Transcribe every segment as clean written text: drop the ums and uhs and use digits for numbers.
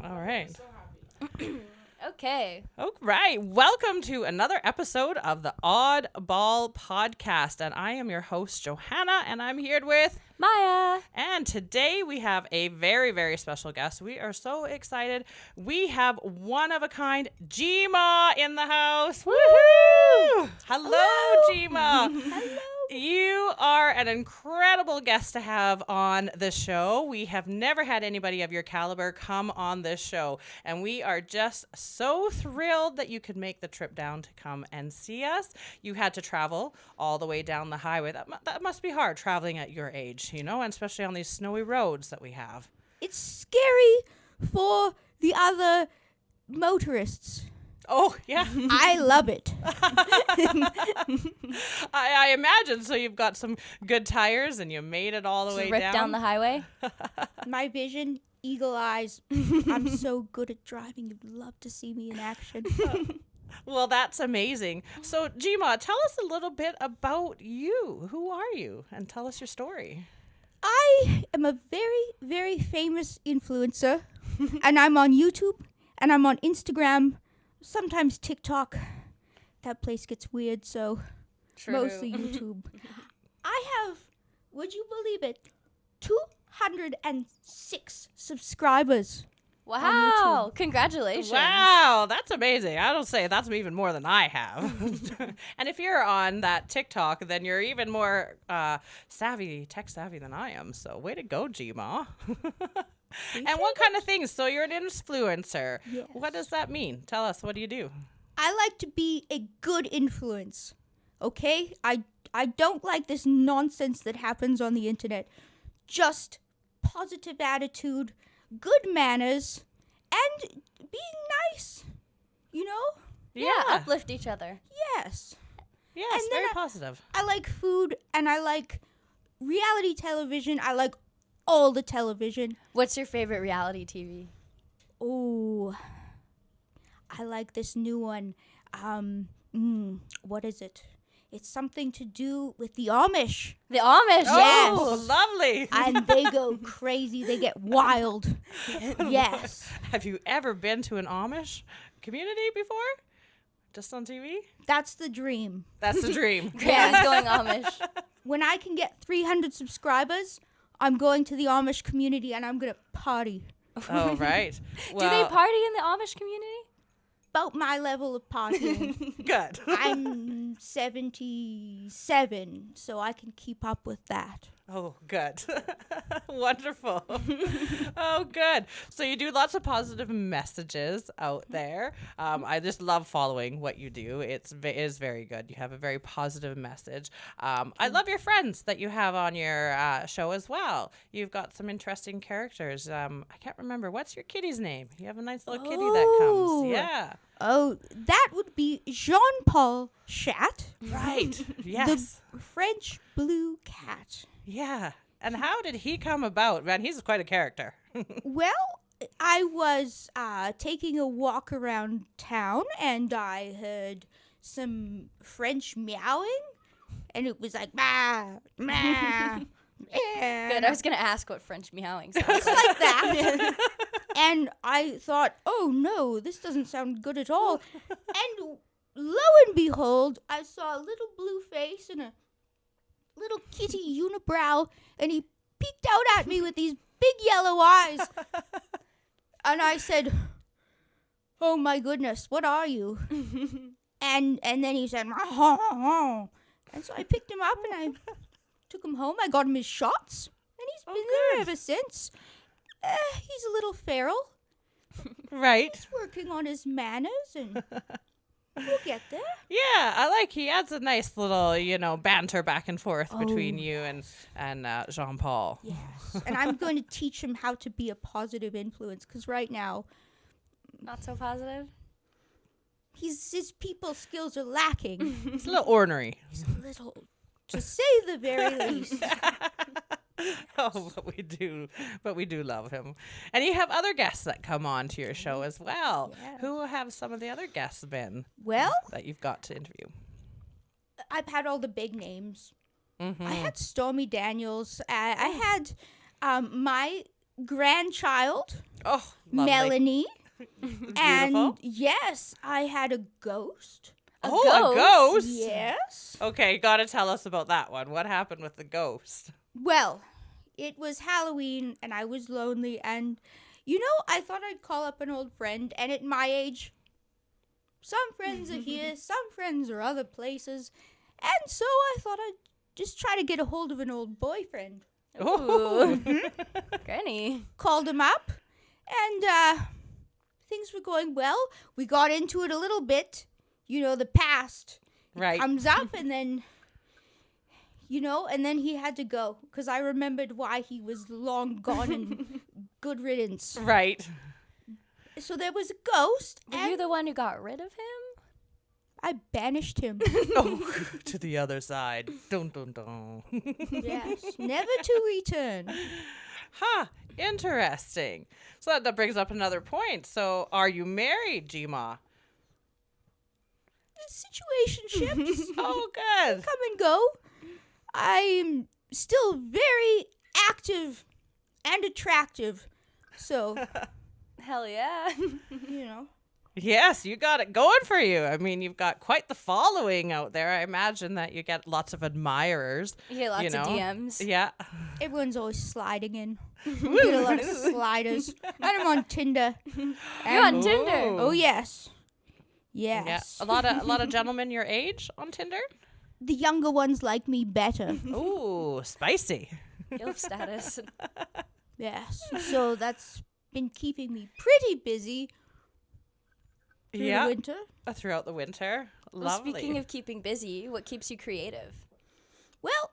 All right. Okay. All right. Welcome to another episode of the Oddball Podcast. And I am your host, Johanna, and I'm here with Maya. And today we have a very, very special guest. We are so excited. We have one of a kind Jima in the house. Woohoo! Hello, Jima. Hello. You are an incredible guest to have on the show. We have never had anybody of your caliber come on this show, and we are just so thrilled that you could make the trip down to come and see us. You had to travel all the way down the highway. That must be hard traveling at your age, you know, and especially on these snowy roads that we have. It's scary for the other motorists. Oh, yeah. I love it. I imagine. So you've got some good tires and you made it all the way Rip down the highway. My vision, eagle eyes. I'm so good at driving. You'd love to see me in action. Well, that's amazing. So, Jima, tell us a little bit about you. Who are you? And tell us your story. I am a very, very famous influencer, and I'm on YouTube, and I'm on Instagram, sometimes TikTok. That place gets weird, so mostly YouTube. I have, would you believe it, 206 subscribers. Wow. Congratulations. Wow, that's amazing. I don't say that's even more than I have. And if you're on that TikTok, then you're even more tech savvy than I am. So way to go, Jima. And what kind of things? So you're an influencer. Yes. What does that mean? Tell us, what do you do? I like to be a good influence, okay? I don't like this nonsense that happens on the internet. Just positive attitude, good manners, and being nice, you know? Yeah, uplift each other. Yes. Yes, And then very positive. I like food, and I like reality television. I like all the television. What's your favorite reality TV? Oh, I like this new one. What is it? It's something to do with the Amish. The Amish. Yes. Oh, lovely. And they go crazy. They get wild. Yes. Have you ever been to an Amish community before? Just on TV? That's the dream. That's the dream. Grandma's going Amish. When I can get 300 subscribers, I'm going to the Amish community and I'm going to party. Oh, right. Do they party in the Amish community? About my level of partying. Good. I'm 77, so I can keep up with that. Oh, good. Wonderful. Oh, good. So you do lots of positive messages out there. I just love following what you do. It is very good. You have a very positive message. I love your friends that you have on your show as well. You've got some interesting characters. I can't remember. What's your kitty's name? You have a nice little kitty that comes. Yeah. Oh, that would be Jean-Paul Chat. Right. Yes. The French blue cat. Yeah. And how did he come about? Man, he's quite a character. Well, I was taking a walk around town and I heard some French meowing, and it was like, bah, bah. Good. I was going to ask what French meowing sounds It's like that. And I thought, oh no, this doesn't sound good at all. And lo and behold, I saw a little blue face and a little kitty unibrow, and he peeked out at me with these big yellow eyes. And I said, oh my goodness, what are you? and then he said, and so I picked him up and I took him home. I got him his shots, and he's been there ever since. He's a little feral. Right. He's working on his manners, and we'll get there. Yeah, he adds a nice little, banter back and forth between you and Jean-Paul. Yes. And I'm going to teach him how to be a positive influence, because right now, not so positive. His people skills are lacking. It's a little ornery. He's a little, to say the very least. Oh, but we do love him. And you have other guests that come on to your show as well. Yes. Who have some of the other guests been Well, that you've got to interview? I've had all the big names. Mm-hmm. I had Stormy Daniels. I had my grandchild, Oh, lovely. Melanie. Beautiful. And yes, I had a ghost. A ghost? ghost? Yes. Okay, gotta tell us about that one. What happened with the ghost? Well, it was Halloween and I was lonely, and I thought I'd call up an old friend, and at my age, some friends are here, some friends are other places, and so I thought I'd just try to get a hold of an old boyfriend. Oh. Granny. Called him up, and things were going well. We got into it a little bit. The past Right. comes up, and then, and then he had to go because I remembered why he was long gone and good riddance. Right. So there was a ghost, Were and you the one who got rid of him? I banished him. Oh, to the other side. Dun, dun, dun. Yes, never to return. Huh. Interesting. So that brings up another point. So are you married, Gma? Situationships Oh, good. come and go. I'm still very active and attractive. So, Hell yeah. Yes, you got it going for you. I mean, you've got quite the following out there. I imagine that you get lots of admirers. You get lots you know? of DMs. Yeah. everyone's always sliding in. We get a lot of sliders. And I'm on Tinder. You're on Tinder. Oh, yes. Yeah. Yes. A lot of gentlemen your age on Tinder. The younger ones like me better. Ooh, spicy. Gilf status. Yes. So that's been keeping me pretty busy through the winter. Throughout the winter. Well, Lovely. speaking of keeping busy, what keeps you creative? Well,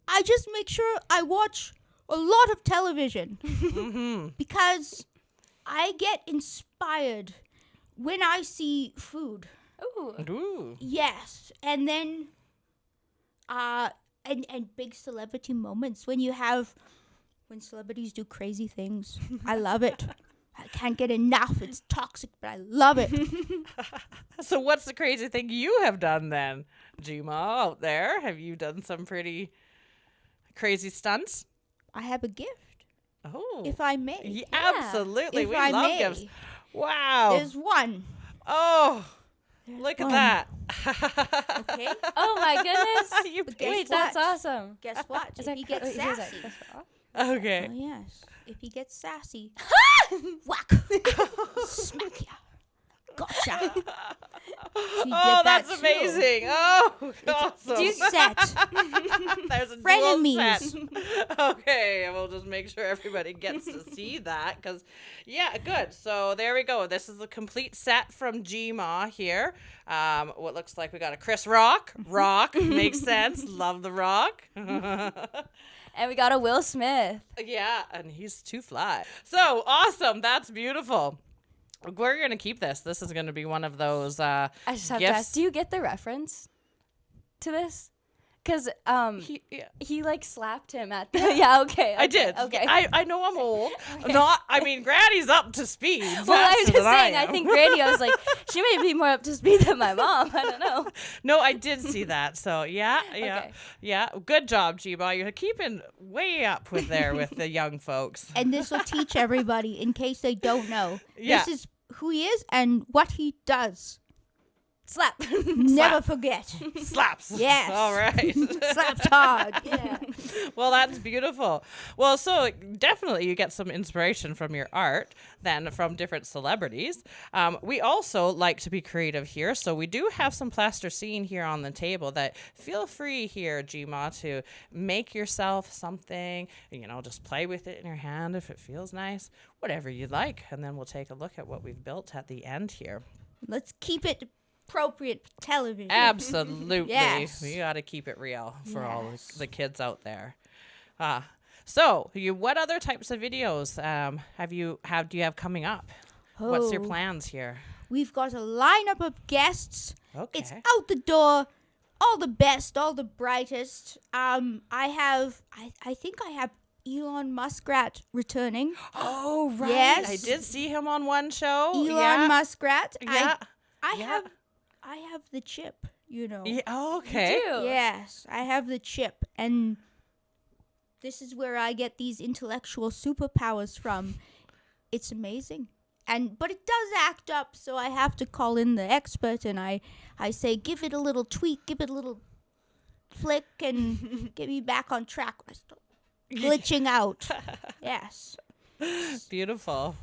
I just make sure I watch a lot of television because I get inspired when I see food. Ooh. Ooh. Yes, and then and big celebrity moments when celebrities do crazy things. I love it. I can't get enough. It's toxic, but I love it. So what's the crazy thing you have done then, Gma, out there? Have you done some pretty crazy stunts? I have a gift, Oh. if I may. Yeah, Yeah. absolutely. If We I love may. gifts. Wow. There's one. Oh, look one. at that. Okay. Oh my goodness. You But picked- guess That's what? awesome. Guess what? Is If he gets wait, here's that. sassy. Okay. Oh, yes. If he gets sassy. Whack. Smack ya. Gotcha. She did Oh, that that's too. amazing. Oh, awesome. Do set. There's a Frenemies. dual set. Okay, we'll just make sure everybody gets to see that because, yeah, good. So there we go. This is a complete set from Gma here. What looks like we got a Chris Rock. Rock makes sense. Love the Rock. And we got a Will Smith. Yeah, and he's too fly. So awesome. That's beautiful. We're going to keep this. This is going to be one of those I just have to gifts. ask, do you get the reference to this? Because he like slapped him at the... Yeah, okay. I did. Okay. I know I'm old. Granny's up to speed. well, I was faster just than saying, I am. think Granny, I was like, she may be more up to speed than my mom. I don't know. No, I did see that. So yeah. Okay. Yeah. Good job, Gma. You're keeping way up with the young folks. And this will teach everybody in case they don't know. Yeah. This is who he is and what he does. Slap. Never forget. Slaps. Yes. All right. Slapped hard. Yeah. Well, that's beautiful. Well, so definitely you get some inspiration from your art then from different celebrities. We also like to be creative here. So we do have some plasticine here on the table that feel free here, Gma, to make yourself something, just play with it in your hand if it feels nice, whatever you like. And then we'll take a look at what we've built at the end here. Let's keep it appropriate for television. Absolutely. Yes. We got to keep it real for all Yes. the kids out there. So, what other types of videos do you have coming up? What's your Oh, think here? We've got a lineup of guests. Okay. It's out the door. All the best, all the brightest. I think I have Elon Muskrat returning. Oh, right. Yes. I did see him on one show. Elon Muskrat. Yeah. I have the chip, Yeah. Oh, okay. You do. Yes, I have the chip, and this is where I get these intellectual superpowers from. It's amazing. But it does act up, so I have to call in the expert, and I say, give it a little tweak, give it a little flick, and get me back on track. I start glitching out. Yes. Beautiful.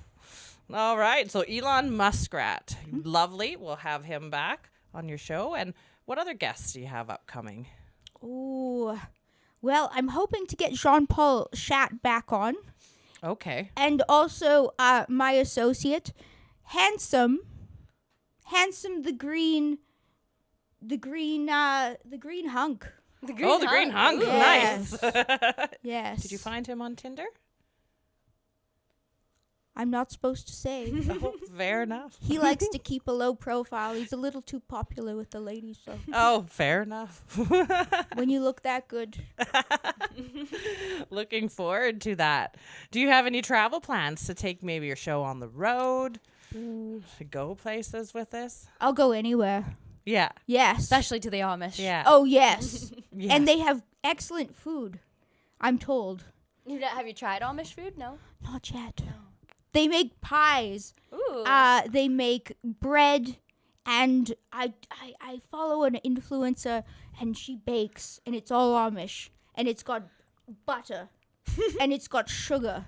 All right. So Elon Muskrat. Lovely. We'll have him back on your show. And what other guests do you have upcoming? Oh, well, I'm hoping to get Jean-Paul Chat back on. Okay. And also my associate, Handsome the green hunk. The green hunk. The Ooh, Yes. Nice. Yes. Did you find him on Tinder? I'm not supposed to say. Oh, fair enough. He likes to keep a low profile. He's a little too popular with the ladies, so Oh, fair enough. when you look that good. Looking forward to that. Do you have any travel plans to take maybe your show on the road? To go places with this? I'll go anywhere. Yeah. Yes. Especially to the Amish. Yeah. Oh, yes. Yes. And they have excellent food, I'm told. Have you tried Amish food? No. Not yet. They make pies. Ooh. They make bread, and I follow an influencer, and she bakes, and it's all Amish, and it's got butter, and it's got sugar,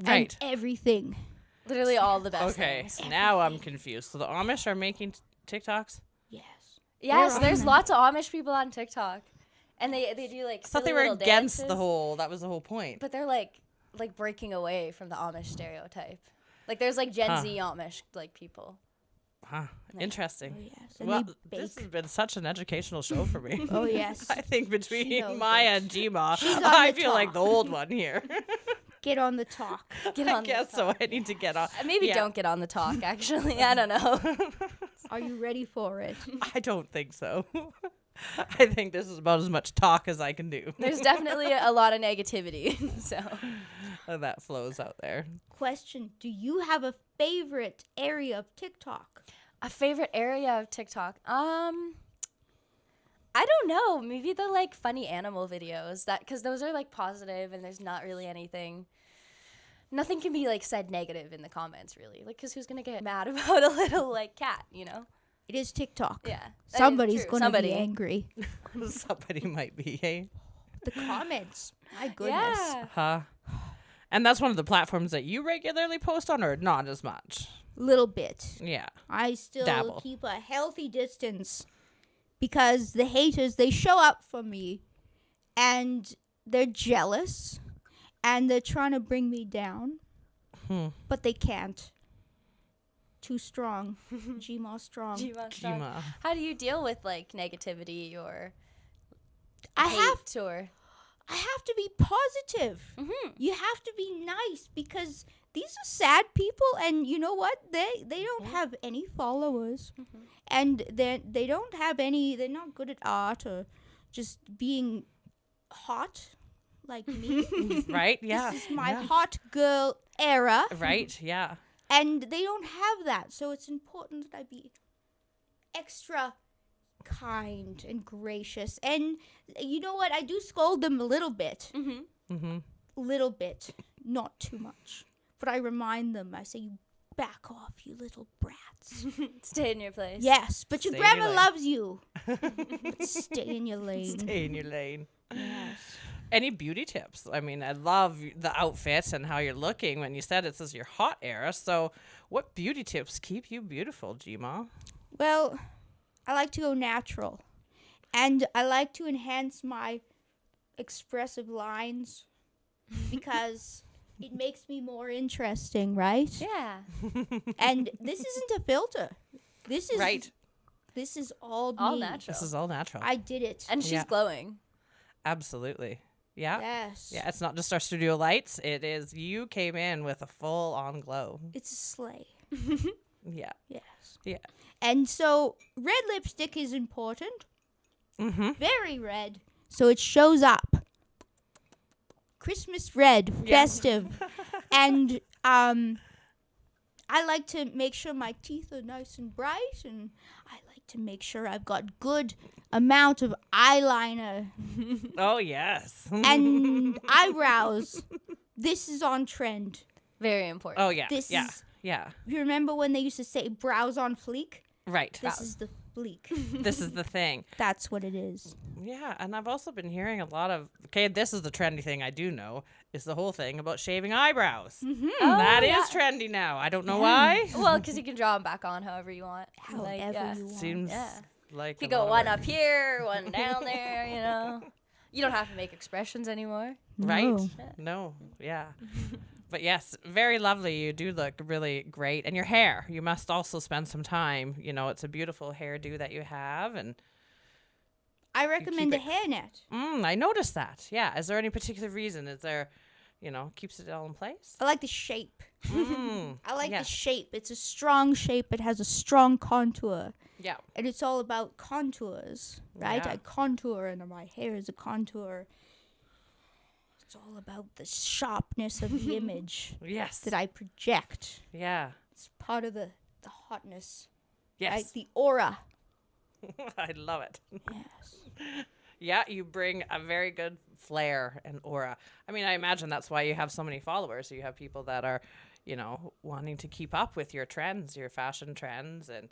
Right. and everything. Literally all the best Okay. things. Now I'm confused. So the Amish are making TikToks? Yes. Yes, They're there's on lots of Amish people on TikTok, and they do like. I thought they silly were little against dances, the whole. That was the whole point. But they're like breaking away from the Amish stereotype. Like there's like Gen Z Amish like people. Huh. Interesting. Oh, yes. And Well, they bake. this has been such an educational show for me. Oh, yes. I think between knows Maya it. and Jima, She's on I the feel like top. the old one here. Get on the talk. Get I on. guess so. I need to get on. Maybe Yeah. don't get on the talk. Actually, I don't know. Are you ready for it? I don't think so. I think this is about as much talk as I can do. There's definitely a lot of negativity. So And that flows out there. Question. Do you have a favorite area of TikTok? a favorite area of TikTok. I don't know. Maybe the like funny animal videos because those are like positive and there's not really anything. Nothing can be like said negative in the comments really. Like, cause who's gonna get mad about a little like cat? You know. It is TikTok. Yeah. Somebody's true. going to Somebody. be angry. Somebody might be, hey? The comments. My goodness. Yeah. Huh? And that's one of the platforms that you regularly post on, or not as much? Little bit. Yeah. I still Dabble. keep a healthy distance because the haters, they show up for me and they're jealous and they're trying to bring me down, but they can't. Too strong. Gma strong. Jima. How do you deal with like negativity or I hate have to be positive. Mhm. You have to be nice because these are sad people, and you know what? They don't have any followers, and they don't have any. They're not good at art or just being hot like me. Right? Yeah. This is my Yeah. hot girl era, Right? Yeah. and they don't have that. So it's important that I be extra kind and gracious. And you know what? I do scold them a little bit. Mm-hmm. Little bit, not too much. But I remind them, I say, you back off, you little brats. Stay in your place. Yes, but your Stay in your grandma lane. loves you. But stay in your lane. Stay in your lane. Yes. Any beauty tips? I mean, I love the outfit and how you're looking. When you said this is your hot era, so what beauty tips keep you beautiful, Gma? Well, I like to go natural. And I like to enhance my expressive lines because it makes me more interesting, right? Yeah. And this isn't a filter. This is Right. This is all me. All natural. This is all natural. I did it. And she's Yeah. glowing. Absolutely. Yeah. Yes. Yeah, it's not just our studio lights. It is you came in with a full on glow. It's a sleigh. Yeah. Yes. Yeah. And so red lipstick is important. Mm-hmm. Very red. So it shows up. Christmas red, festive. And I like to make sure my teeth are nice and bright, and I like to make sure I've got good amount of eyeliner Oh, yes. and eyebrows. This is on trend. Very important. Oh, yeah. This yeah. is- Yeah. You remember when they used to say brows on fleek? Right. This is the fleek. This is the thing. That's what it is. Yeah, and I've also been hearing a lot of, okay, this is the trendy thing I do know, is the whole thing about shaving eyebrows. Oh, That is yeah. trendy now. I don't know why. Well, because you can draw them back on however you want. However you want. Seems Yeah. like You a go lot one of up here, one down there, you know. You don't have to make expressions anymore. Right? No. No. Yeah. But yes, very lovely. You do look really great. And your hair, you must also spend some time. You know, it's a beautiful hairdo that you have. And I recommend a it- hairnet. I noticed that. Yeah. Is there any particular reason? Is there, keeps it all in place? I like the shape. Mm, I like yes. the shape. It's a strong shape. It has a strong contour. Yeah. And it's all about contours, right? Yeah. I contour and my hair is a contour. It's all about the sharpness of the image Yes. that I project. Yeah. It's part of the hotness, Yes. right? The aura. I love it. Yes. Yeah, you bring a very good flair and aura. I mean, I imagine that's why you have so many followers. You have people that are, wanting to keep up with your trends, your fashion trends, and,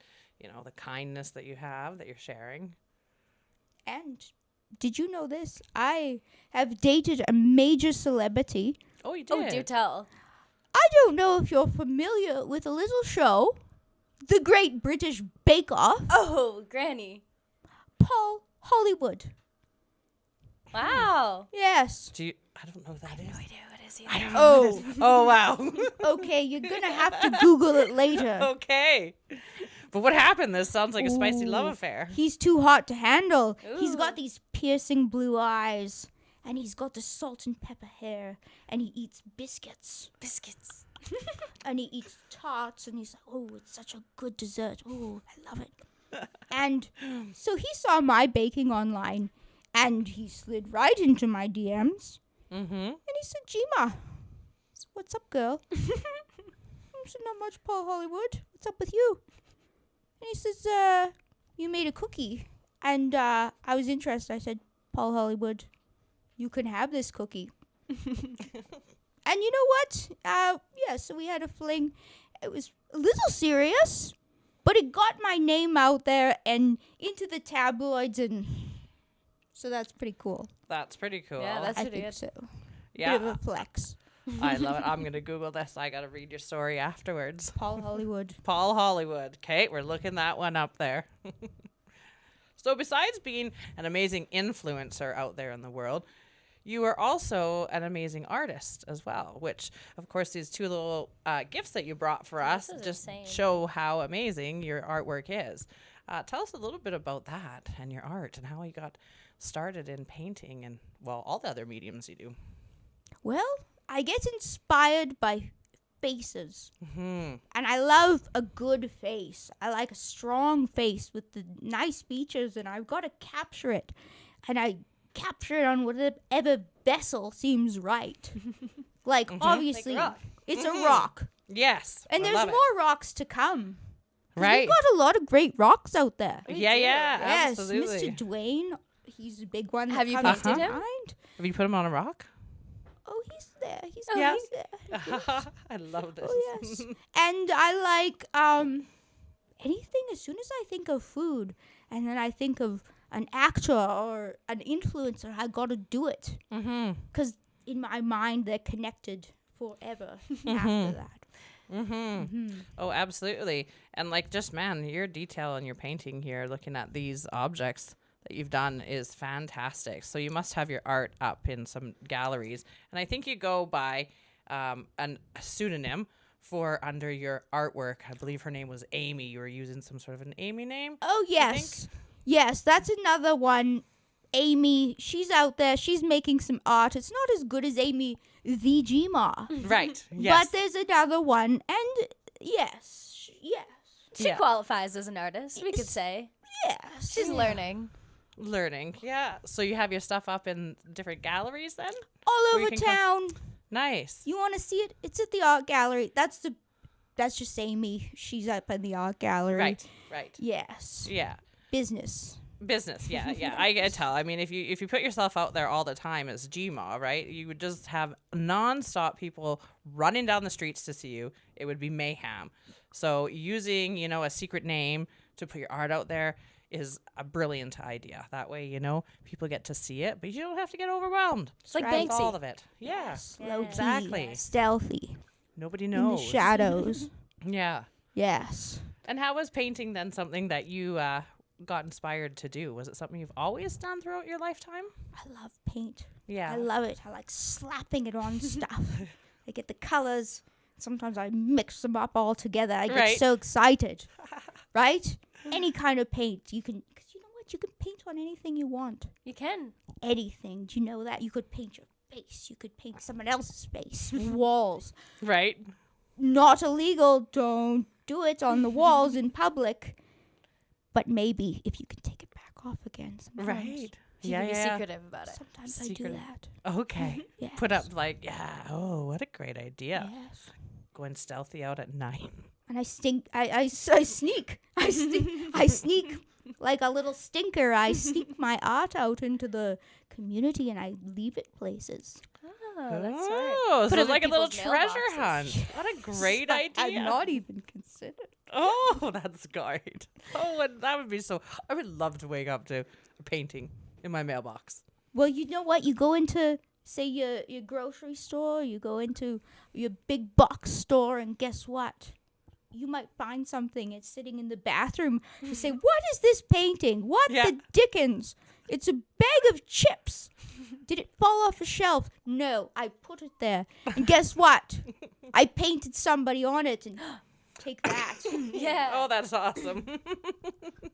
the kindness that you have that you're sharing. And did you know this? I have dated a major celebrity. Oh, you did? Oh, do tell. I don't know if you're familiar with a little show, The Great British Bake Off. Oh, Granny. Paul Hollywood. Wow. Yes. I don't know who that is. No idea what is he. I don't know who that is. Oh, wow. Okay, you're gonna have to Google it later. Okay. But what happened? This sounds like a spicy love Ooh. affair. He's too hot to handle. He's Ooh. got these piercing blue eyes, and he's got the salt and pepper hair, and he eats biscuits, Biscuits. and he eats tarts, and he's like, oh, it's such a good dessert. Oh, I love it. And so he saw my baking online, and he slid right into my DMs, Mm-hmm. and he said, Gima, what's up, girl? I said, not much, Paul Hollywood. What's up with you? And he says, you made a cookie. And I was interested. I said, Paul Hollywood, you can have this cookie. And you know what? Yeah, so we had a fling. It was a little serious, but it got my name out there and into the tabloids, and so that's pretty cool. That's pretty cool. Yeah, that's I pretty think good. so. Bit yeah. of a flex. I love it. I'm going to Google this. I got to read your story afterwards. Paul Hollywood. Paul Hollywood. Okay, we're looking that one up there. So besides being an amazing influencer out there in the world, you are also an amazing artist as well, which, of course, these two little gifts that you brought for us This is just insane. show how amazing your artwork is. Tell us a little bit about that and your art and how you got started in painting and, well, all the other mediums you do. Well, I get inspired by faces. Mm-hmm. And I love a good face. I like a strong face with the nice features, and I've got to capture it. And I capture it on whatever vessel seems right. Like, obviously, Like a rock. it's a rock. Yes. And I there's love more rocks to come. 'Cause Right. We've got a lot of great rocks out there. it. Yeah, yeah, Yes, absolutely. Mr. Dwayne, he's a big one. Have you that comes to painted him? mind. Have you put him on a rock? Oh, he's there. He's Oh, there. he's there. I love this. Oh, yes. And I like anything as soon as I think of food and then I think of an actor or an influencer, I got to do it. Mm-hmm. Because in my mind, they're connected forever after that. Mm-hmm. Oh, absolutely. And like just, man, your detail in your painting here, looking at these objects that you've done is fantastic. So you must have your art up in some galleries. And I think you go by a pseudonym for under your artwork. I believe her name was Amy. You were using some sort of an Amy name. Oh, yes. Yes, that's another one. Amy, she's out there. She's making some art. It's not as good as Amy the Gma. Right. Yes. But there's another one. And yes. She Yeah. qualifies as an artist, we could Yes. say. Yes. She's learning. Learning. Yeah. So you have your stuff up in different galleries then? All Where you over can come- town. Nice. You want to see it? It's at the art gallery. That's just Amy. She's up in the art gallery. Right. Yes. Yeah. Business. Business, yeah. I can tell. I mean, if you put yourself out there all the time as GMA, right, you would just have nonstop people running down the streets to see you. It would be mayhem. So using, a secret name to put your art out there is a brilliant idea. That way, people get to see it, but you don't have to get overwhelmed. It's like Right. That's all Banksy. of it. Yeah. Low key. Exactly. Stealthy. Nobody In the knows. shadows. Yeah. Yes. And how was painting then something that you got inspired to do? Was it something you've always done throughout your lifetime? I love paint. Yeah. I love it. I like slapping it on stuff. I get the colors. Sometimes I mix them up all together. I get Right. so excited. Right? Any kind of paint. You can, because you know what? You can paint on anything you want. You can. Anything. Do you know that? You could paint your face. You could paint someone else's face. Walls. Right. Not illegal. Don't do it on the walls in public. But maybe if you can take it back off again sometimes. Right. You can be secretive about it. Sometimes I Secretive. do that. Okay. Yes. Put up oh, what a great idea. Yes. Going stealthy out at night. And I sneak. I sneak. I sneak like a little stinker. I sneak my art out into the community and I leave it places. Oh, that's smart. Oh, Put so it it's in like a little people's treasure mailboxes. hunt. What a great idea. I've not even considered. Oh, that's great. Oh, and that would be I would love to wake up to a painting in my mailbox. Well, you know what? You go into, say, your grocery store. You go into your big box store, and guess what? You might find something. It's sitting in the bathroom. You say, "What is this painting? What Yeah. the dickens? It's a bag of chips. Did it fall off a shelf? No, I put it there. And guess what? I painted somebody on it, and take that. Yeah. Oh, that's awesome.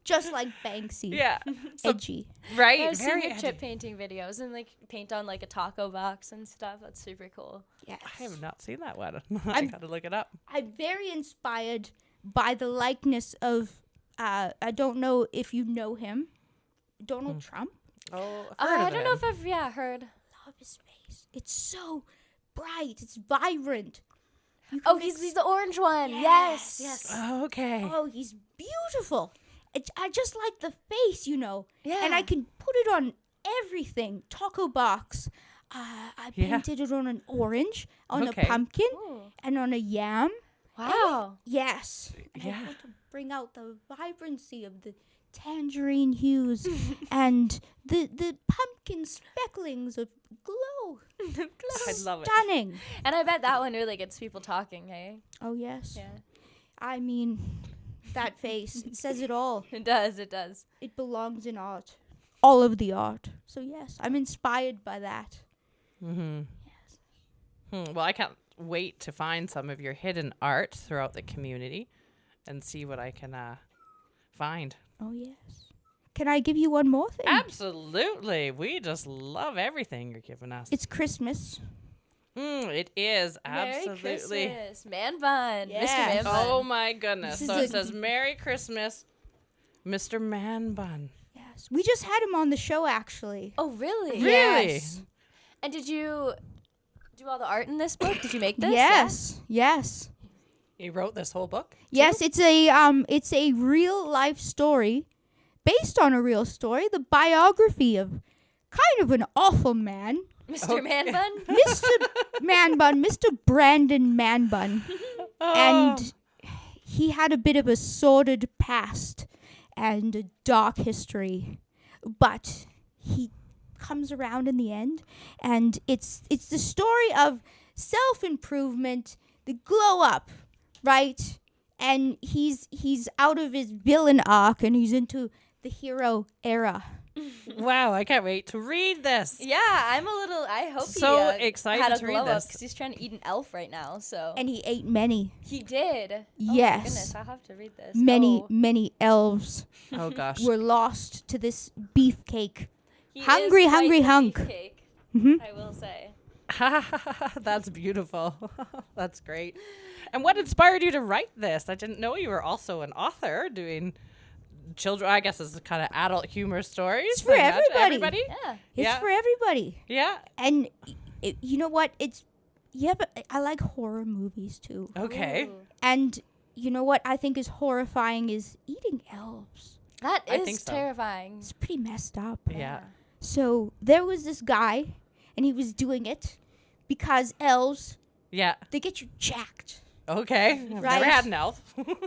Just like Banksy. Yeah. So, Edgy. right. I've seen Very your edgy. chip painting videos and like paint on like a taco box and stuff. That's super cool. Yes. I have not seen that one. I gotta look it up. I'm very inspired by the likeness of, I don't know if you know him, Donald Trump. Oh, I don't know if I've heard. Love his face. It's so bright. It's vibrant. You can Oh, mix- he's the orange one. Yes. Yes. Okay. Oh, he's beautiful. I just like the face, Yeah. And I can put it on everything. Taco box. I Yeah. painted it on an orange, on Okay. a pumpkin, Ooh. and on a yam. Wow. Yes. And Yeah. I want to bring out the vibrancy of the tangerine hues and the pumpkin specklings of glow. I love it. Stunning. And I bet that one really gets people talking, hey? Oh, yes. Yeah. I mean, that face, it says it all. It does. It does. It belongs in art. All of the art. So, yes, I'm inspired by that. Mm-hmm. Yes. Well, I can't wait to find some of your hidden art throughout the community and see what I can find. Oh, yes. Can I give you one more thing? Absolutely. We just love everything you're giving us. It's Christmas. It is. Absolutely. Merry Christmas. Man bun. Yes. Mr. Man bun. Oh, my goodness. This So is it says, Merry Christmas, Mr. Man Bun. Yes. We just had him on the show, actually. Oh, really? Really? Yes. And did you do all the art in this book? Did you make this? Yes. Yes. He wrote this whole book? Yes, it's a real life story based on a real story, the biography of kind of an awful man, Yeah? Mr. Man bun? Mr. Man Bun, Mr. Brandon Man Bun. And he had a bit of a sordid past and a dark history, but he comes around in the end, and it's the story of self-improvement, the glow up, right? And he's out of his villain arc and he's into the hero era. Wow, I can't wait to read this. Yeah, I'm a little. I hope So he excited had a to read glow up this. because he's trying to eat an elf right now. So And he ate many, he did. Oh Yes. my goodness, I'll have to read this. many elves Oh, gosh. were lost to this beefcake. He Hungry, is quite hungry the hunk. beefcake, Mhm. I will say. That's beautiful. That's great. And what inspired you to write this? I didn't know you were also an author doing children, I guess it's kind of adult humor stories. It's for everybody. Yeah. It's for everybody. Yeah. And you know what? I like horror movies too. Okay. Ooh. And you know what I think is horrifying is eating elves. That I is think so. terrifying. It's pretty messed up. Yeah. So there was this guy, and he was doing it because elves, Yeah. they get you jacked. Okay. I've Right. never had an elf.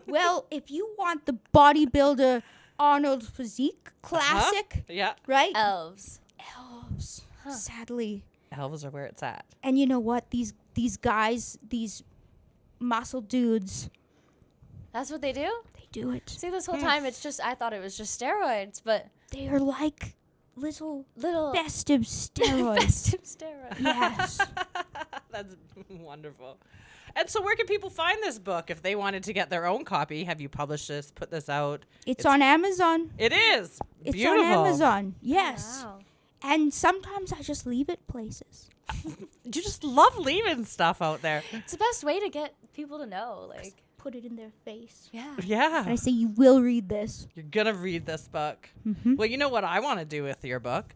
Well, if you want the bodybuilder Arnold physique, classic, Yeah. right? Elves. Elves, sadly. Elves are where it's at. And you know what? These guys, these muscle dudes, That's what they do? they do it. See, this whole time I thought it was just steroids, but They are like little little festive steroids. festive steroids. Yes. That's wonderful. And so where can people find this book if they wanted to get their own copy? Have you published this, put this out? It's on Amazon. It is. It's Beautiful. on Amazon. Yes. Wow. And sometimes I just leave it places. You just love leaving stuff out there. It's the best way to get people to know. Like, Put it in their face. yeah. And I Yeah. say, you will read this. You're going to read this book. Mm-hmm. Well, you know what I want to do with your book?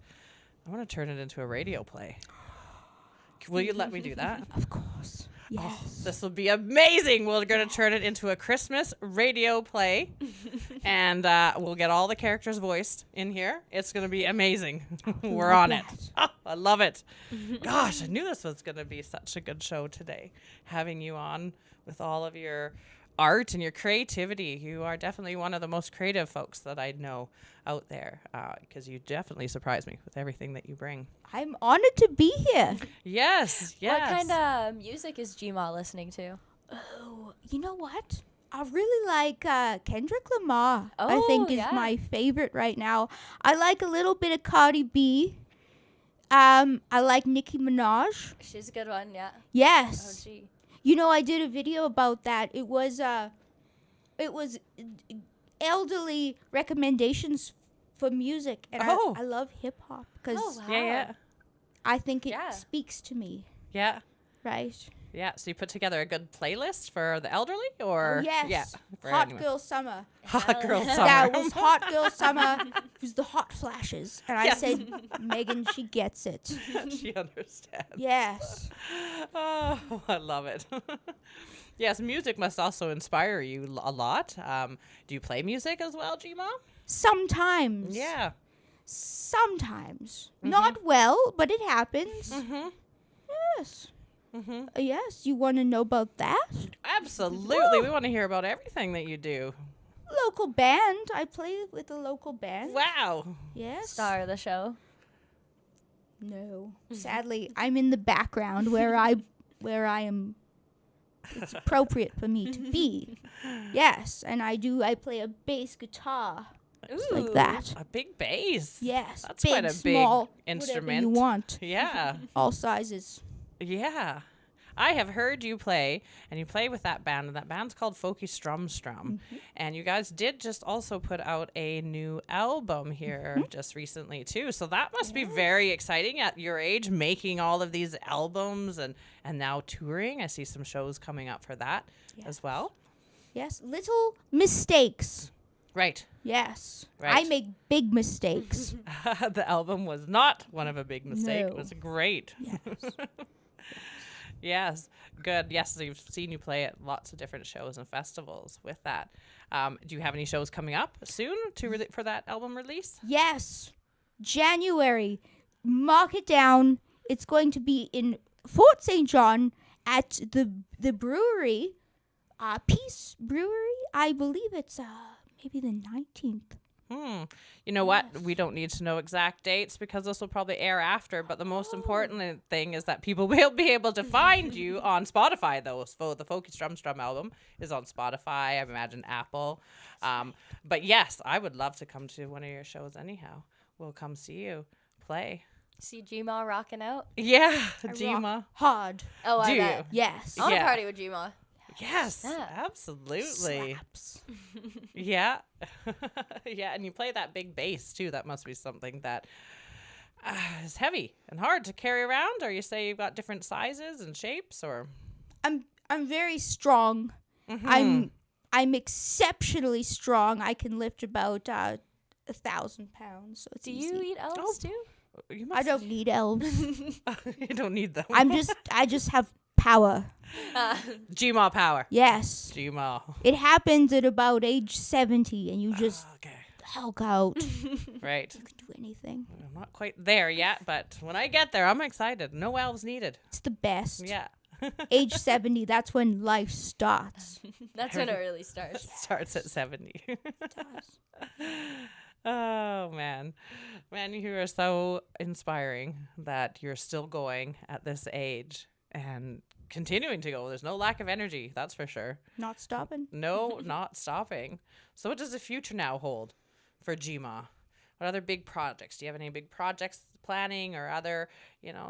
I want to turn it into a radio play. Will you let me do that? Of course. Yes. Oh, this will be amazing. We're going to turn it into a Christmas radio play. And we'll get all the characters voiced in here. It's going to be amazing. We're on it. Oh, I love it. Gosh, I knew this was going to be such a good show today. Having you on with all of your art and your creativity. You are definitely one of the most creative folks that I know out there because you definitely surprise me with everything that you bring. I'm honored to be here. Yes, yes. What kind of music is Gma listening to? Oh, you know what? I really like Kendrick Lamar. I think Oh, is yeah. my favorite right now. I like a little bit of Cardi B. I like Nicki Minaj. She's a good one, yeah. Oh, Yes. gee. You know, I did a video about that. It was elderly recommendations for music, and Oh. I love hip hop because Oh, wow. Yeah. I think it Yeah. speaks to me, Yeah. right? Yeah. So you put together a good playlist for the elderly, or Oh, yes. yeah, for Hot anyone. Girl Summer. Hot girl summer. That was Hot Girl Summer. It was the hot flashes, and I Yes. said, Megan, she gets it. She understands. Yes. Oh, I love it. Yes, music must also inspire you a lot. Do you play music as well, Gma? Sometimes. Yeah. Sometimes. Not well, but it happens. Mm-hmm. Yes. Mm-hmm. Yes. You want to know about that? Absolutely. We want to hear about everything that you do. Local band. I play with a local band. Wow. Yes. Star of the show. No. Sadly, I'm in the background where I am. It's appropriate for me to be. Yes, and I play a bass guitar. Just like that. A big bass. Yes. That's big, quite a big small, instrument. whatever you want. Yeah. All sizes. Yeah. I have heard you play, and you play with that band, and that band's called Folky Strum Strum. And you guys did just also put out a new album here just recently, too. So that must be very exciting at your age, making all of these albums and now touring. I see some shows coming up for that as well. Yes. Little mistakes. Right. Yes. Right. I make big mistakes. The album was not one of a big mistake. No. It was great. Yes. Yes, good. Yes, so you've seen you play at lots of different shows and festivals with that. Do you have any shows coming up soon for that album release? Yes. January. Mark it down. It's going to be in Fort St. John at the brewery, Peace Brewery. I believe it's maybe the 19th. You know what? We don't need to know exact dates because this will probably air after. But the most important thing is that people will be able to find you on Spotify, though. So the Folky Strum Strum album is on Spotify. I imagine Apple. But yes, I would love to come to one of your shows anyhow. We'll come see you play. See Gma rocking out? Yeah, I rock Gma. hard. Oh, Do I you? bet. Yes. I want to Yeah. party with Gma. Yes, Yeah. absolutely. Slaps. Yeah. Yeah, and you play that big bass too. That must be something that is heavy and hard to carry around, or you say you've got different sizes and shapes, or I'm very strong. I'm I'm exceptionally strong. I can lift about 1,000 pounds. So it's Do easy. you eat elves too? You I don't need elves. You don't need them. I just have power. Gmaw power. Yes. Gmaw. It happens at about age 70 and you just Okay. Hulk out. Right. You can do anything. I'm not quite there yet, but when I get there, I'm excited. No elves needed. It's the best. Yeah. Age 70, that's when life starts. That's when it really starts. Starts at 70. It does. Oh, man. Man, you are so inspiring that you're still going at this age and continuing to go. There's no lack of energy, that's for sure. Not stopping. No, not stopping. So what does the future now hold for GMA? What other big projects? Do you have any big projects planning or other,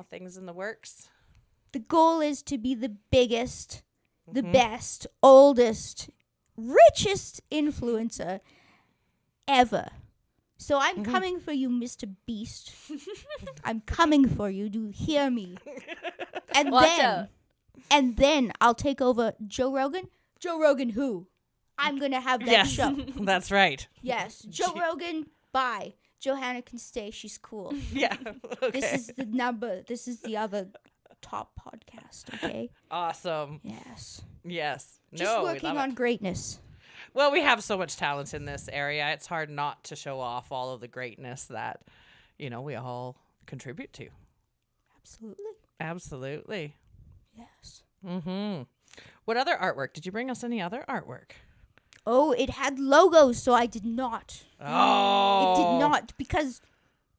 things in the works? The goal is to be the biggest, the best, oldest, richest influencer ever. So I'm coming for you, Mr. Beast. I'm coming for you. Do you hear me? And Watch out. And then I'll take over Joe Rogan. Joe Rogan who? I'm going to have that Yes, show. that's right. Yes. Joe Rogan, bye. Johanna can stay. She's cool. Yeah. Okay. This is the number. This is the other top podcast, okay? Awesome. Yes. Yes. Just we working love on it. greatness. Well, we have so much talent in this area. It's hard not to show off all of the greatness that, we all contribute to. Absolutely. Absolutely. Yes. Mm-hmm. What other artwork? Did you bring us any other artwork? Oh, it had logos, so I did not. Oh. It did not, because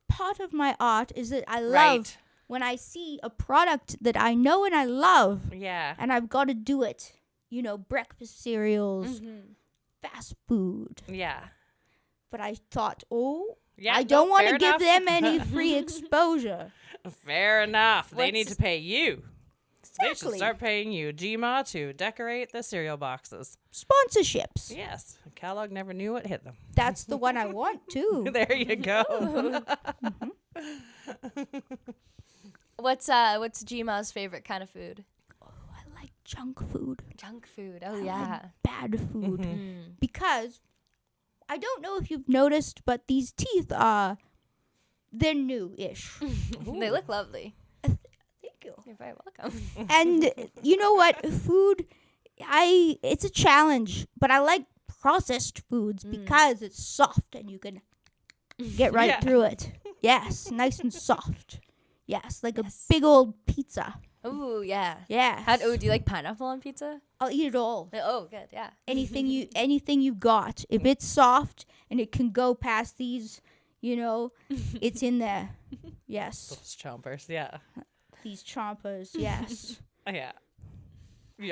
part of my art is that I love Right. when I see a product that I know and I love, Yeah. and I've got to do it. Breakfast cereals, fast food. Yeah. But I thought, Yeah. I don't want fair to give enough. them any free exposure. Fair enough. They need to What's- pay you. They should Exactly. start paying you, GMA, to decorate the cereal boxes. Sponsorships. Yes. Kellogg never knew what hit them. That's the one I want, too. There you go. What's Gma's favorite kind of food? I like junk food. Junk food. Oh I yeah. like bad food. Mm. Because I don't know if you've noticed, but these teeth they're new-ish. They look lovely. Thank you. You're very welcome. And you know what? Food, it's a challenge, but I like processed foods because it's soft and you can get right Yeah. through it. Yes, nice and soft. Yes, like a big old pizza. Ooh yeah. Yes. Do you like pineapple on pizza? I'll eat it all. Oh good. Yeah. Anything you got. If it's soft and it can go past these, it's in there. Yes. Those chompers. Yeah. These chompers, yes. Yeah.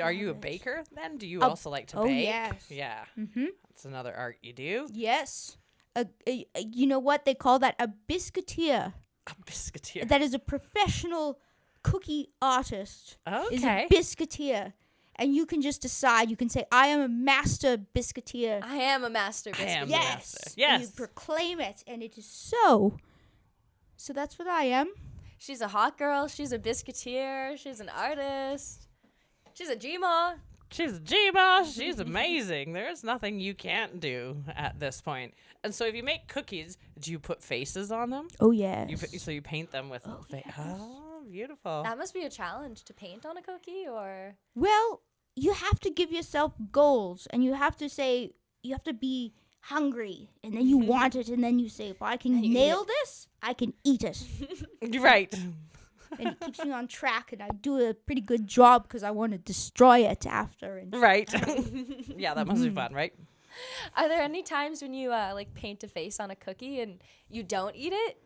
Are you a baker then? Do you Oh, also like to oh, bake? yes. Yeah. Mm-hmm. That's another art you do. Yes. You know what? They call that a biscuiteer. A biscuiteer. That is a professional cookie artist. Is a Okay. biscuiteer. And you can just decide. You can say, I am a master biscuiteer. I am a master biscuit. am. Yes. master. And you Yes. proclaim it. And it is so. So that's what I am. She's a hot girl. She's a biscuiteer. She's an artist. She's a Gma. She's a G-Boss. She's amazing. There's nothing you can't do at this point. And so if you make cookies, do you put faces on them? Oh, yes. So you paint them with Oh, beautiful. That must be a challenge to paint on a cookie, or Well, you have to give yourself goals. And you have to be hungry. And then you want it. And then you say, if I can nail this, I can eat it. You're right. And it keeps me on track, and I do a pretty good job because I want to destroy it after. And Right. Yeah, that must be fun, right? are there any times when you paint a face on a cookie and you don't eat it?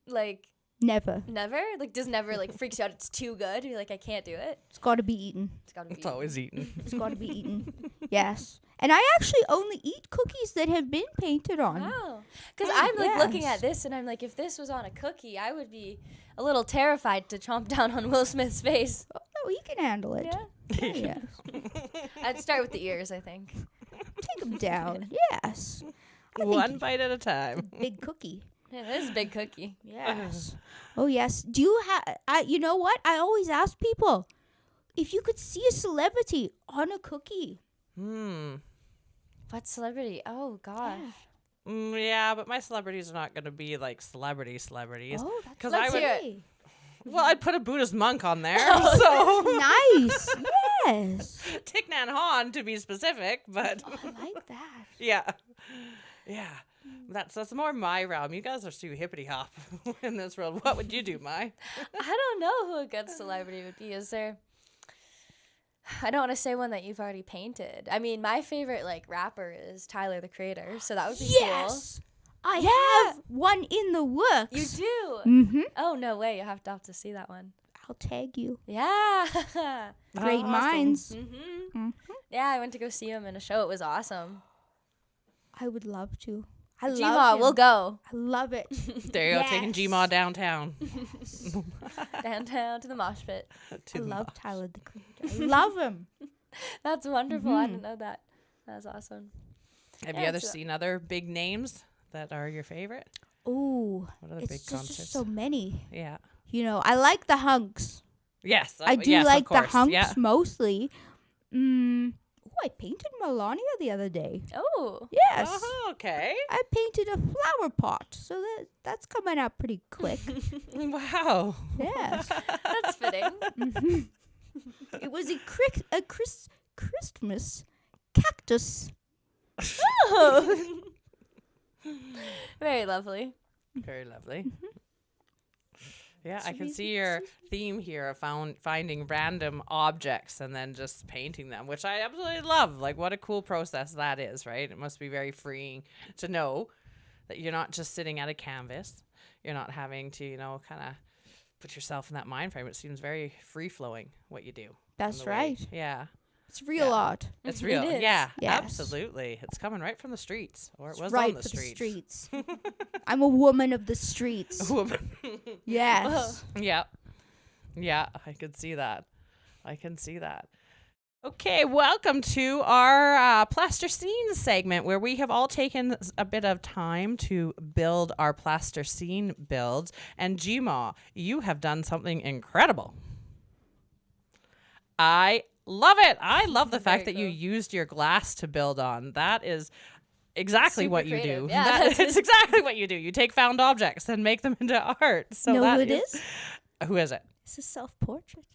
Like never. never? Like does never freaks you out? It's too good. You're like, I can't do it. It's got to be eaten. It's gotta be. It's always eaten. It's got to be eaten. Yes. And I actually only eat cookies that have been painted on. Wow. Because I'm looking Yes. at this and I'm like, if this was on a cookie, I would be a little terrified to chomp down on Will Smith's face. Oh, no, he can handle it. Yeah. Oh, yes. I'd start with the ears, I think. Take him down. Yes. One bite at a time. Big cookie. Yeah, this is a big cookie. Yes. Oh, yes. Do you have, you know what? I always ask people, if you could see a celebrity on a cookie, What celebrity? Oh gosh. Yeah, but my celebrities are not going to be like celebrities. Oh, that's 'Cause Let's I would- hear it. Well, I'd put a Buddhist monk on there. Oh, So nice. Yes. Thich Nhat Hanh to be specific, but Oh, I like that. yeah. That's more my realm. You guys are too hippity hop in this world. What would you do, Mai? I don't know who a good celebrity would be. Is there? I don't want to say one that you've already painted. I mean, my favorite like rapper is Tyler the Creator, so that would be Yes. I have one in the works. cool. You do? Mm-hmm. Oh no way! You have to see that one. I'll tag you. Yeah. Great Awesome. minds. Mm-hmm. Yeah, I went to go see him in a show. It was awesome. I would love to. I Gma, love him. we'll go I love it. There you go, taking Yes. Gma downtown. downtown to the mosh pit. To I the love mosh. Tyler the Creator. I love him. That's wonderful. I didn't know that. That's awesome. Have Yeah, you ever it's a- seen other big names that are your favorite? Ooh, What other it's big just concerts? so many. Yeah. You know, I like the hunks. Yes. I do yes, of like the course. hunks Yeah. mostly. I painted Melania the other day. Oh. Yes. Oh, okay. I painted a flower pot, so that's coming out pretty quick. Wow. Yes. That's fitting. It was a Christmas cactus. Oh. Very lovely. Very lovely. Yeah, It's I can really see your theme here of finding random objects and then just painting them, which I absolutely love. Like, what a cool process that is, right? It must be very freeing to know that you're not just sitting at a canvas. You're not having to, kind of put yourself in that mind frame. It seems very free-flowing, what you do. That's in the way. right. Yeah. It's real Yeah. art. It's It real. is. Yeah, Yes. absolutely. It's coming right from the streets, or it It's was right on the for streets. the streets. I'm a woman of the streets. Yes. Yeah. Yeah, I can see that. Okay, welcome to our plaster scene segment where we have all taken a bit of time to build our plaster scene builds. And Gma, you have done something incredible. I love it. I love the fact that Very you cool. used your glass to build on. That is exactly Super what you creative. do. Yeah, That- that's it's exactly what you do. You take found objects and make them into art. So know that who it is? Who is it? It's a self-portrait.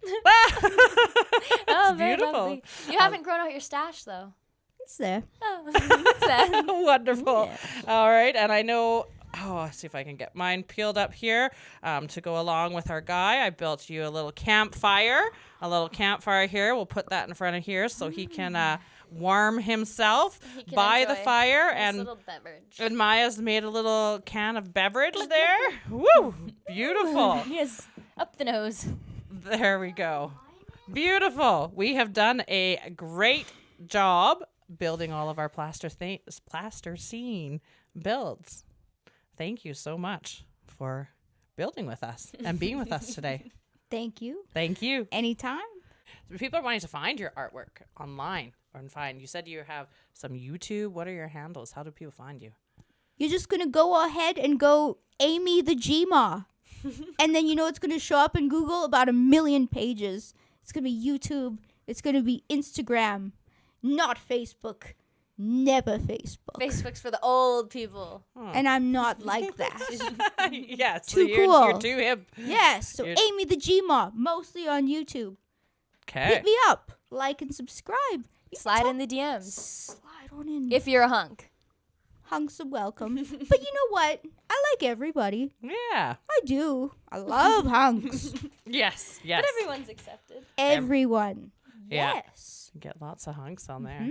Oh, very beautiful. lovely. You haven't grown out your stash though. It's there. Oh, what's that? Wonderful. Yeah. All right. And I know, let's see if I can get mine peeled up here to go along with our guy. I built you a little campfire here. We'll put that in front of here so he can warm himself He can by the enjoy fire. Nice And little beverage. and Maya's made a little can of beverage there. Woo! Beautiful. Yes, up the nose. There we go. Beautiful. We have done a great job building all of our plaster scene builds. Thank you so much for building with us and being with us today. Thank you. Thank you. Anytime. People are wanting to find your artwork online you said you have some YouTube. What are your handles? How do people find you? You're just going to go ahead and go Amy the Gma. And then it's going to show up in Google about 1 million pages. It's going to be YouTube. It's going to be Instagram. Not Facebook. Never Facebook. Facebook's for the old people. And I'm not like that. Yes. Too You're cool. too hip. Yes. So You're- Amy the Gma, mostly on YouTube. Okay. Hit me up. Like and subscribe. You Slide talk- in the DMs Slide on in. if you're a hunk. Hunks are welcome. But you know what? I like everybody. Yeah. I do. I love hunks. Yes. Yes. But everyone's accepted. Everyone. Yeah. Yes. Get lots of hunks on there.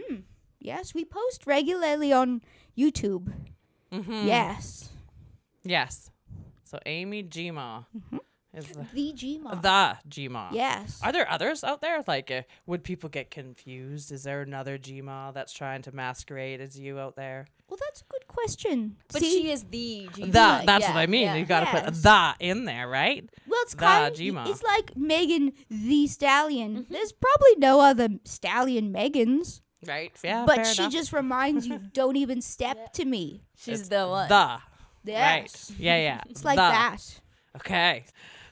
Yes, we post regularly on YouTube. Mm-hmm. Yes. Yes. So Amy Gma is The Gma. the Gma. Yes. Are there others out there? Like, would people get confused? Is there another Gma that's trying to masquerade as you out there? Well, that's a good question. But See? she is the G. That's Yeah, what I mean. yeah. You got to put Yes. the in there, right? Well, it's the kind of Gma. it's like Megan the Stallion. There's probably no other Stallion Megans, Right. Yeah. but fair she enough. just reminds you, don't even step Yep. to me. She's It's the one. The. Yes. Right. Yeah. Yeah. It's like The. that. Okay.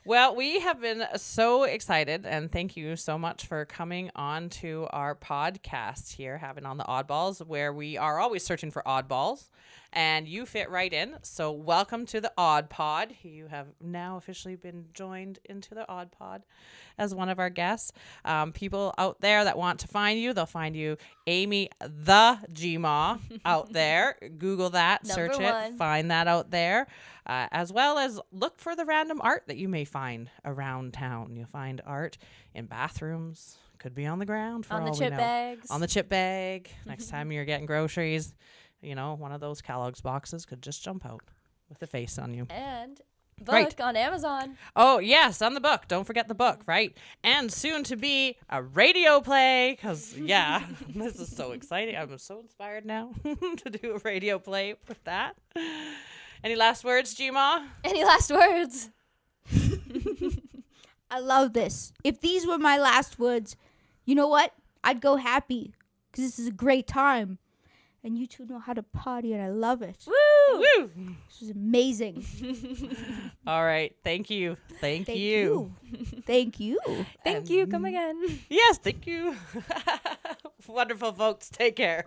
Well, we have been so excited, and thank you so much for coming on to our podcast here, having on the Oddballs, where we are always searching for oddballs, and you fit right in. So welcome to the Odd Pod. You have now officially been joined into the Odd Pod as one of our guests. People out there that want to find you, they'll find you Amy the Gma out there. Google that, Number search one. it, find that out there. As well as look for the random art that you may find around town. You'll find art in bathrooms, could be on the ground for On the all we chip know. bags. On the chip bag. Next time you're getting groceries, you know, one of those Kellogg's boxes could just jump out with a face on you. And book Right. on Amazon. Oh, yes, on the book. Don't forget the book, right? And soon to be a radio play, because, yeah, this is so exciting. I'm so inspired now to do a radio play with that. Any last words, Gma? Any last words? I love this. If these were my last words, you know what? I'd go happy because this is a great time. And you two know how to party, and I love it. Woo! Woo! This is amazing. All right. Thank you. Thank you. Thank you. Thank you. Come again. Yes, thank you. Wonderful, folks. Take care.